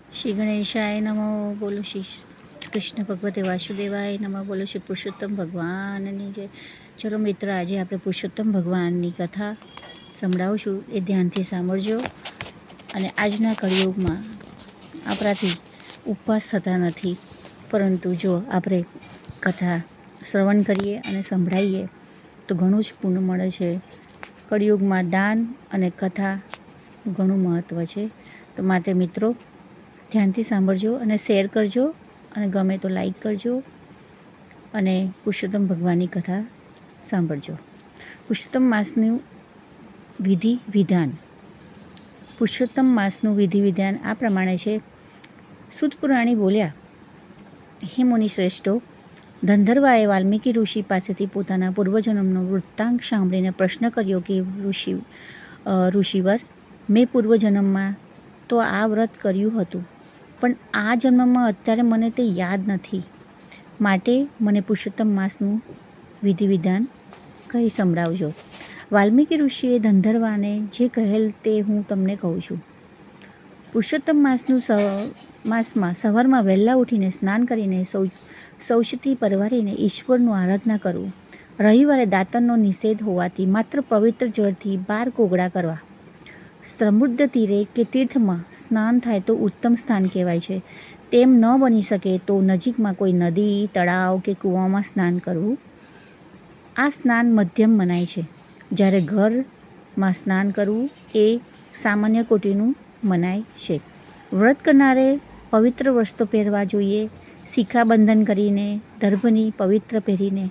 શ્રી ગણેશાય નમો. બોલો શ્રી કૃષ્ણ ભગવતે વાસુદેવાય નમો. બોલો શ્રી પુરુષોત્તમ ભગવાનની જય. ચલો મિત્રો, આજે આપણે પુરુષોત્તમ ભગવાનની કથા સંભળાવું છું, એ ધ્યાનથી સાંભળજો. અને આજના કળિયુગમાં આપણાથી ઉપવાસ થતા નથી, પરંતુ જો આપણે કથા શ્રવણ કરીએ અને સંભળાઈએ તો ઘણું જ પુણ્ય મળે છે. કળિયુગમાં દાન અને કથા ઘણું મહત્ત્વ છે. તો માટે મિત્રો, ધ્યાનથી સાંભળજો અને શેર કરજો, અને ગમે તો લાઈક કરજો, અને પુરુષોત્તમ ભગવાનની કથા સાંભળજો. પુરુષોત્તમ માસનું વિધિ વિધાન. પુરુષોત્તમ માસનું વિધિ વિધાન આ પ્રમાણે છે. સૂત પુરાણી બોલ્યા, હે મુનિ શ્રેષ્ઠો, ધંધર્વાએ વાલ્મીકી ઋષિ પાસેથી પોતાના પૂર્વજન્મનો વૃત્તાંત સાંભળીને પ્રશ્ન કર્યો કે ઋષિવર, મેં પૂર્વજન્મમાં તો આ વ્રત કર્યું હતું, પણ આ જન્મમાં અત્યારે મને તે યાદ નથી. માટે મને પુરુષોત્તમ માસનું વિધિ વિધાન કહી સંભળાવજો. વાલ્મીકી ઋષિએ ધંધર્વાને જે કહેલ તે હું તમને કહું છું. પુરુષોત્તમ માસમાં સવારમાં વહેલા ઉઠીને સ્નાન કરીને શૌચથી પરવારીને ઈશ્વરનું આરાધના કરવું. રવિવારે દાંતણનો નિષેધ હોવાથી માત્ર પવિત્ર જળથી 12 કોગળા કરવા. સમુદ્ર તીરે કે તીર્થમાં સ્નાન થાય તો ઉત્તમ સ્થાન કહેવાય છે. તેમ ન બની શકે તો નજીકમાં કોઈ નદી, તળાવ કે કૂવામાં સ્નાન કરવું. આ સ્નાન મધ્યમ મનાય છે. જ્યારે ઘરમાં સ્નાન કરવું એ સામાન્ય કોટીનું મનાય છે. વ્રત કરનારે પવિત્ર વસ્ત્રો પહેરવા જોઈએ. શિખાબંધન કરીને દર્ભની પવિત્ર પહેરીને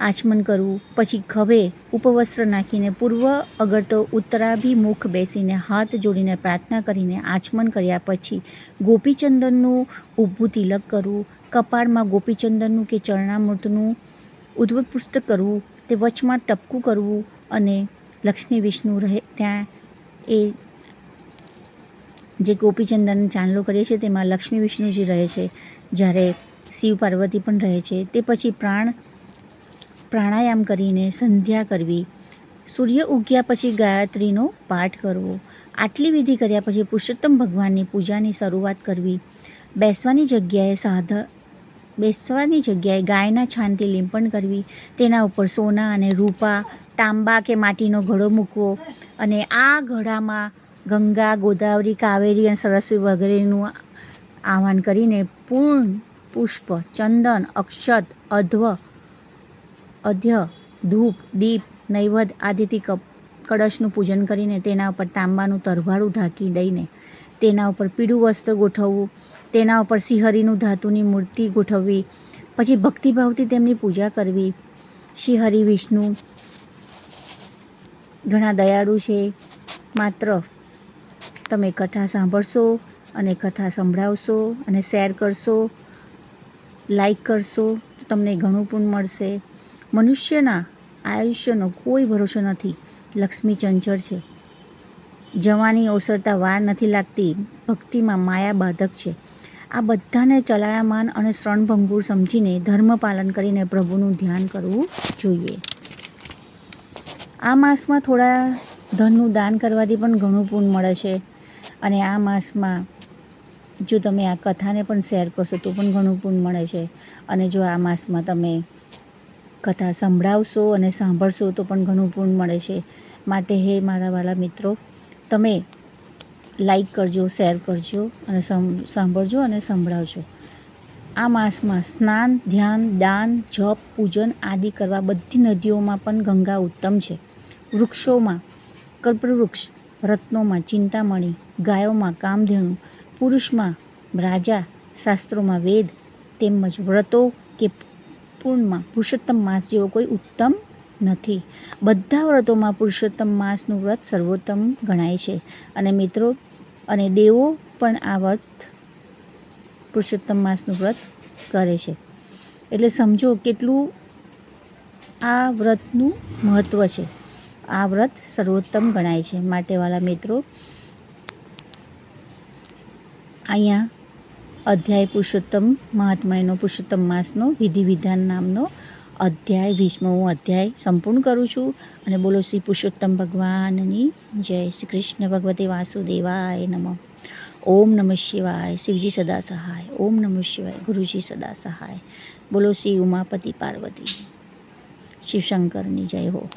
આચમન કરવું. પછી ખભે ઉપવસ્ત્ર નાખીને પૂર્વ અગરતો ઉત્તરાભિમુખ બેસીને હાથ જોડીને પ્રાર્થના કરીને આચમન કર્યા પછી ગોપીચંદનનું ઊભું તિલક કરવું. કપાળમાં ગોપીચંદનનું કે ચરણામૃતનું ઉદ્ધવપુસ્તક કરવું. તે વચમાં ટપકું કરવું અને લક્ષ્મી વિષ્ણુ રહે ત્યાં એ જે ગોપીચંદન ચાંદલો કરીએ છીએ તેમાં લક્ષ્મી વિષ્ણુજી રહે છે, જ્યારે શિવ પાર્વતી પણ રહે છે. તે પછી પ્રાણાયામ કરીને સંધ્યા કરવી. સૂર્ય ઉગ્યા પછી ગાયત્રીનો પાઠ કરવો. આટલી વિધિ કર્યા પછી પુરુષોત્તમ ભગવાનની પૂજાની શરૂઆત કરવી. બેસવાની જગ્યાએ ગાયના છાણથી લીંપણ કરવી. તેના ઉપર સોના અને રૂપા, તાંબા કે માટીનો ઘડો મૂકવો, અને આ ઘડામાં ગંગા, ગોદાવરી, કાવેરી અને સરસ્વતી વગેરેનું આહવાન કરીને પૂર્ણ, પુષ્પ, ચંદન, અક્ષત, અધ્ય, ધૂપ, દીપ, નૈવેદ્ય આદિથી કળશનું પૂજન કરીને તેના ઉપર તાંબાનું તરભારું ઢાંકી દઈને તેના ઉપર પીળું વસ્ત્ર ગોઠવવું. તેના ઉપર શ્રીહરિનું ધાતુની મૂર્તિ ગોઠવવી. પછી ભક્તિભાવથી તેમની પૂજા કરવી. શ્રીહરિ વિષ્ણુ ઘણા દયાળુ છે. માત્ર તમે કથા સાંભળશો અને કથા સંભળાવશો અને શેર કરશો, લાઈક કરશો તો તમને ઘણું પુણ્ય મળશે. મનુષ્યના આયુષ્યનો કોઈ ભરોસો નથી. લક્ષ્મી ચંચળ છે. જવાની ઓસરતા વાર નથી લાગતી. ભક્તિમાં માયા બાધક છે. આ બધાને ચલાયમાન અને શ્રણભંગુર સમજીને ધર્મ પાલન કરીને પ્રભુનું ધ્યાન કરવું જોઈએ. આ માસમાં થોડા ધનનું દાન કરવાથી પણ ઘણું પુણ્ય મળે છે. અને આ માસમાં જો તમે આ કથાને પણ શેર કરશો તો પણ ઘણું પુણ્ય મળે છે. અને જો આ માસમાં તમે કથા સંભળાવશો અને સાંભળશો તો પણ ઘણું પુણ્ય મળે છે. માટે હે મારા વાલા મિત્રો, તમે લાઈક કરજો, શેર કરજો, અને સાંભળજો અને સંભળાવજો. આ માસમાં સ્નાન, ધ્યાન, દાન, જપ, પૂજન આદિ કરવા બધી નદીઓમાં પણ ગંગા ઉત્તમ છે. વૃક્ષોમાં કલ્પવૃક્ષ, રત્નોમાં ચિંતામણી, ગાયોમાં કામધેનુ, પુરુષમાં રાજા, શાસ્ત્રોમાં વેદ, તેમજ વ્રતો કે પૂર્ણમાં પુરુષોત્તમ માસ જેવો કોઈ ઉત્તમ નથી. બધા વ્રતોમાં પુરુષોત્તમ માસનું વ્રત સર્વોત્તમ ગણાય છે. અને મિત્રો અને દેવો પણ આ વ્રત પુરુષોત્તમ માસનું વ્રત કરે છે. એટલે સમજો કેટલું આ વ્રતનું મહત્ત્વ છે. આ વ્રત સર્વોત્તમ ગણાય છે. માટે વાલા મિત્રો, અહીંયા અધ્યાય પુરુષોત્તમ મહાત્માનો પુરુષોત્તમ માસનો વિધિ વિધાન નામનો અધ્યાય 20મો અધ્યાય સંપૂર્ણ કરું છું. અને બોલો શ્રી પુરુષોત્તમ ભગવાનની જય. શ્રી કૃષ્ણ ભગવતે વાસુદેવાય નમઃ. ઓમ નમઃ શિવાય. શિવજી સદા સહાય. ઓમ નમઃ શિવાય. ગુરુજી સદા સહાય. બોલો શ્રી ઉમાપતિ પાર્વતી શિવશંકરની જય હો.